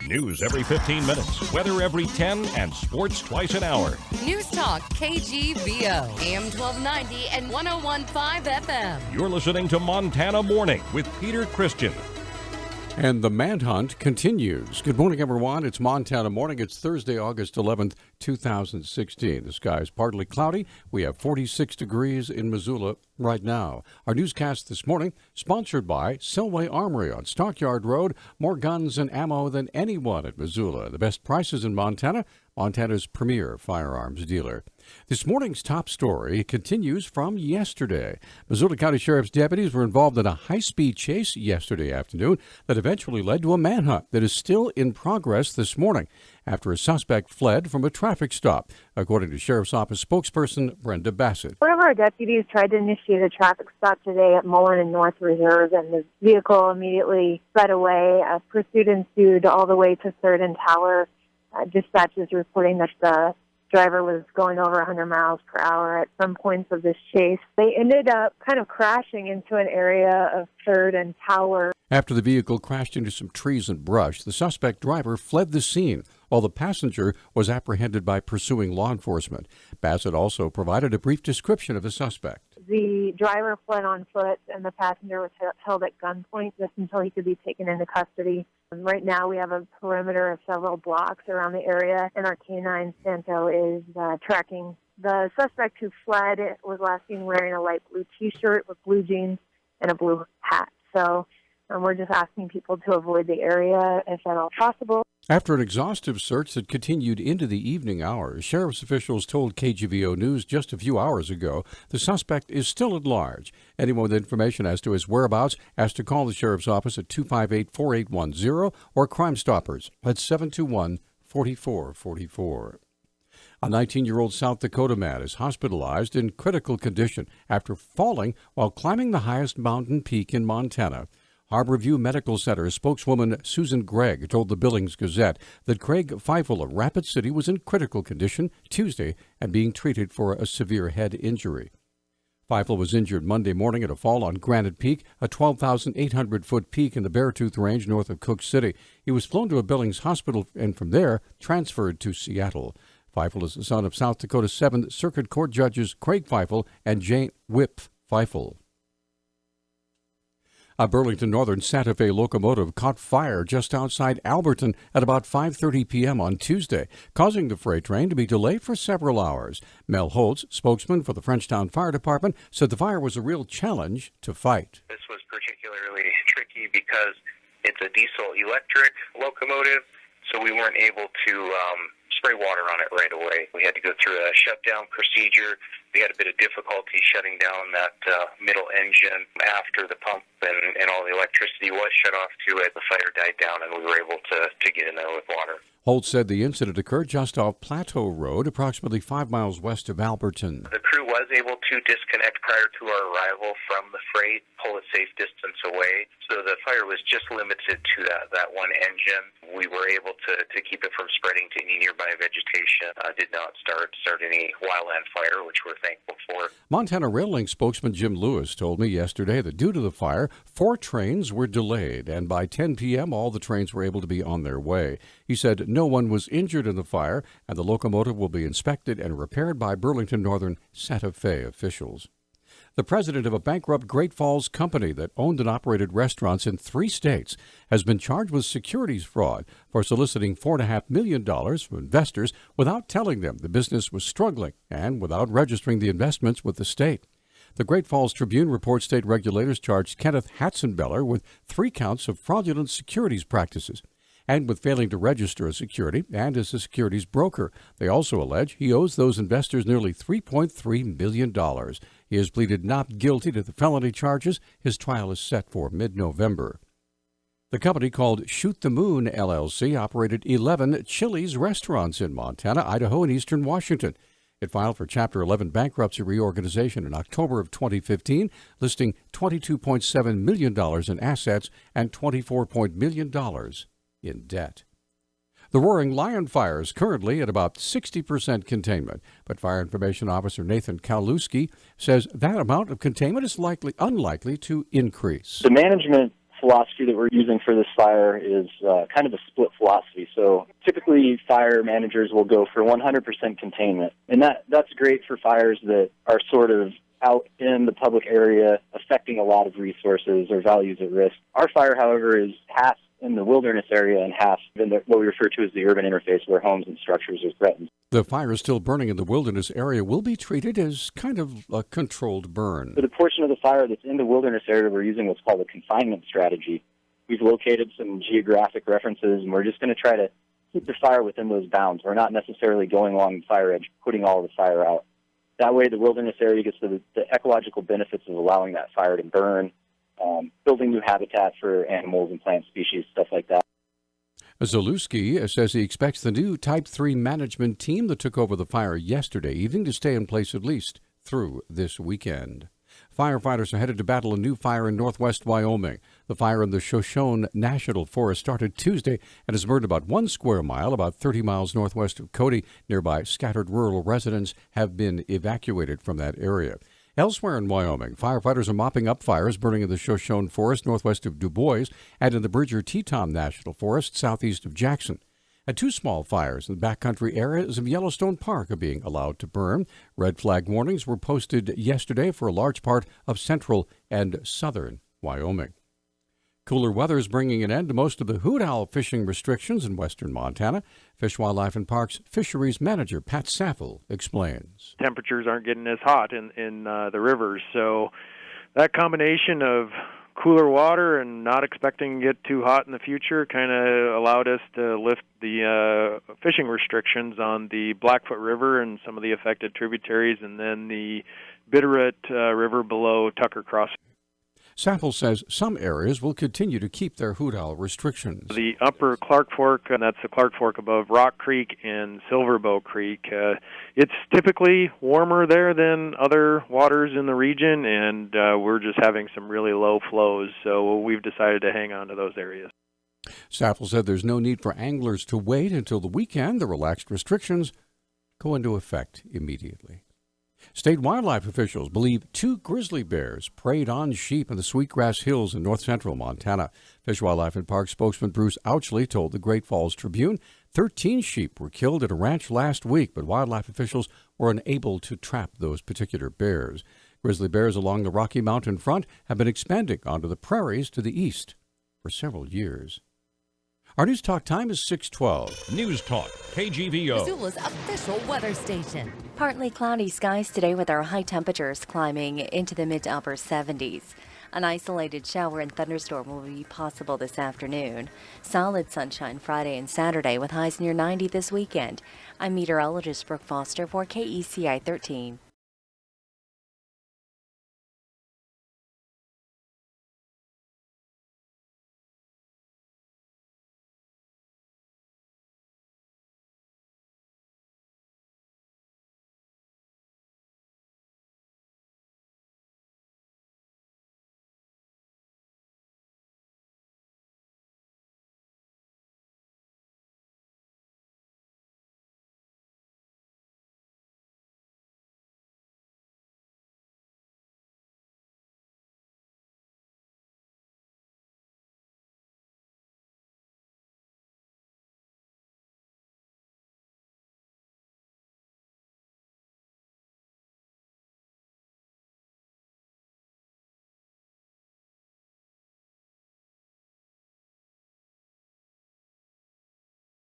News every 15 minutes, weather every 10, and sports twice an hour. Newstalk KGVO, AM 1290 and 101.5 FM. You're listening to Montana Morning with Peter Christian. And the manhunt continues. Good morning, everyone. It's Montana Morning. It's Thursday, August 11th, 2016. The sky is partly cloudy. We have 46 degrees in Missoula right now. Our newscast this morning, sponsored by Selway Armory on Stockyard Road. More guns and ammo than anyone at Missoula. The best prices in Montana, Montana's premier firearms dealer. This morning's top story continues from yesterday. Missoula County Sheriff's deputies were involved in a high-speed chase yesterday afternoon that eventually led to a manhunt that is still in progress this morning after a suspect fled from a traffic stop, according to Sheriff's Office spokesperson Brenda Bassett. One of our deputies tried to initiate a traffic stop today at Mullen and North Reserve, and the vehicle immediately sped away. A pursuit ensued all the way to 3rd and Tower. Dispatch is reporting that the driver was going over 100 miles per hour at some points of this chase. They ended up kind of crashing into an area of 3rd and Tower. After the vehicle crashed into some trees and brush, the suspect driver fled the scene, while the passenger was apprehended by pursuing law enforcement. Bassett also provided a brief description of the suspect. The driver fled on foot, and the passenger was held at gunpoint just until he could be taken into custody. Right now, we have a perimeter of several blocks around the area, and our K-9 Santo is tracking. The suspect who fled was last seen wearing a light blue T-shirt with blue jeans and a blue hat. So we're just asking people to avoid the area if at all possible. After an exhaustive search that continued into the evening hours, sheriff's officials told KGVO News just a few hours ago the suspect is still at large. Anyone with information as to his whereabouts has to call the sheriff's office at 258-4810 or Crime Stoppers at 721-4444. A 19-year-old South Dakota man is hospitalized in critical condition after falling while climbing the highest mountain peak in Montana. Harborview Medical Center spokeswoman Susan Gregg told the Billings Gazette that Craig Feifel of Rapid City was in critical condition Tuesday and being treated for a severe head injury. Feifel was injured Monday morning at a fall on Granite Peak, a 12,800-foot peak in the Beartooth Range north of Cook City. He was flown to a Billings hospital and from there transferred to Seattle. Feifel is the son of South Dakota's 7th Circuit Court judges Craig Feifel and Jane Whip Feifel. A Burlington Northern Santa Fe locomotive caught fire just outside Alberton at about 5:30 p.m. on Tuesday, causing the freight train to be delayed for several hours. Mel Holtz, spokesman for the Frenchtown Fire Department, said the fire was a real challenge to fight. This was particularly tricky because it's a diesel-electric locomotive, so we weren't able to spray water on it right away. We had to go through a shutdown procedure. We had a bit of difficulty shutting down that middle engine after the pump and all the electricity was shut off to it. The fire died down and we were able to get in there with water. Holtz said the incident occurred just off Plateau Road, approximately 5 miles west of Alberton. The crew was able to disconnect prior to our arrival from the freight, pull a safe distance away. So the fire was just limited to that one engine. We were able to keep it from spreading to any nearby vegetation. Did not start any wildland fire, which we're thankful for. Montana Rail Link spokesman Jim Lewis told me yesterday that due to the fire, 4 trains were delayed, and by 10 p.m. all the trains were able to be on their way. He said no one was injured in the fire, and the locomotive will be inspected and repaired by Burlington Northern Santa Fe officials. The president of a bankrupt Great Falls company that owned and operated restaurants in 3 states has been charged with securities fraud for soliciting $4.5 million from investors without telling them the business was struggling and without registering the investments with the state. The Great Falls Tribune reports state regulators charged Kenneth Hatzenbeller with 3 counts of fraudulent securities practices and with failing to register a security and as a securities broker. They also allege he owes those investors nearly $3.3 million. He has pleaded not guilty to the felony charges. His trial is set for mid-November. The company called Shoot the Moon, LLC, operated 11 Chili's restaurants in Montana, Idaho, and eastern Washington. It filed for Chapter 11 bankruptcy reorganization in October of 2015, listing $22.7 million in assets and $24 million in debt. The Roaring Lion fire is currently at about 60% containment, but Fire Information Officer Nathan Kaluski says that amount of containment is unlikely to increase. The management philosophy that we're using for this fire is kind of a split philosophy. So typically fire managers will go for 100% containment, and that's great for fires that are sort of out in the public area affecting a lot of resources or values at risk. Our fire, however, is half in the wilderness area and half in what we refer to as the urban interface, where homes and structures are threatened. The fire still burning in the wilderness area will be treated as kind of a controlled burn. For the portion of the fire that's in the wilderness area, we're using what's called a confinement strategy. We've located some geographic references, and we're just going to try to keep the fire within those bounds. We're not necessarily going along the fire edge, putting all the fire out. That way, the wilderness area gets the ecological benefits of allowing that fire to burn, building new habitat for animals and plant species, stuff like that. Zalewski says he expects the new Type 3 management team that took over the fire yesterday evening to stay in place at least through this weekend. Firefighters are headed to battle a new fire in northwest Wyoming. The fire in the Shoshone National Forest started Tuesday and has burned about 1 square mile, about 30 miles northwest of Cody. Nearby scattered rural residents have been evacuated from that area. Elsewhere in Wyoming, firefighters are mopping up fires burning in the Shoshone Forest northwest of Du Bois and in the Bridger-Teton National Forest southeast of Jackson. And 2 small fires in the backcountry areas of Yellowstone Park are being allowed to burn. Red flag warnings were posted yesterday for a large part of central and southern Wyoming. Cooler weather is bringing an end to most of the hoot owl fishing restrictions in western Montana. Fish, Wildlife, and Parks Fisheries Manager Pat Saffel explains. Temperatures aren't getting as hot in the rivers, so that combination of cooler water and not expecting to get too hot in the future kind of allowed us to lift the fishing restrictions on the Blackfoot River and some of the affected tributaries, and then the Bitterroot River below Tucker Crossing. Saffel says some areas will continue to keep their hoot owl restrictions. The upper Clark Fork, and that's the Clark Fork above Rock Creek and Silverbow Creek, it's typically warmer there than other waters in the region, and we're just having some really low flows, so we've decided to hang on to those areas. Saffel said there's no need for anglers to wait until the weekend. The relaxed restrictions go into effect immediately. State wildlife officials believe 2 grizzly bears preyed on sheep in the Sweetgrass Hills in north-central Montana. Fish, Wildlife, and Parks spokesman Bruce Ouchley told the Great Falls Tribune 13 sheep were killed at a ranch last week, but wildlife officials were unable to trap those particular bears. Grizzly bears along the Rocky Mountain front have been expanding onto the prairies to the east for several years. Our News Talk time is 6:12. News Talk, KGVO. Missoula's official weather station. Partly cloudy skies today with our high temperatures climbing into the mid to upper 70s. An isolated shower and thunderstorm will be possible this afternoon. Solid sunshine Friday and Saturday with highs near 90 this weekend. I'm meteorologist Brooke Foster for KECI 13.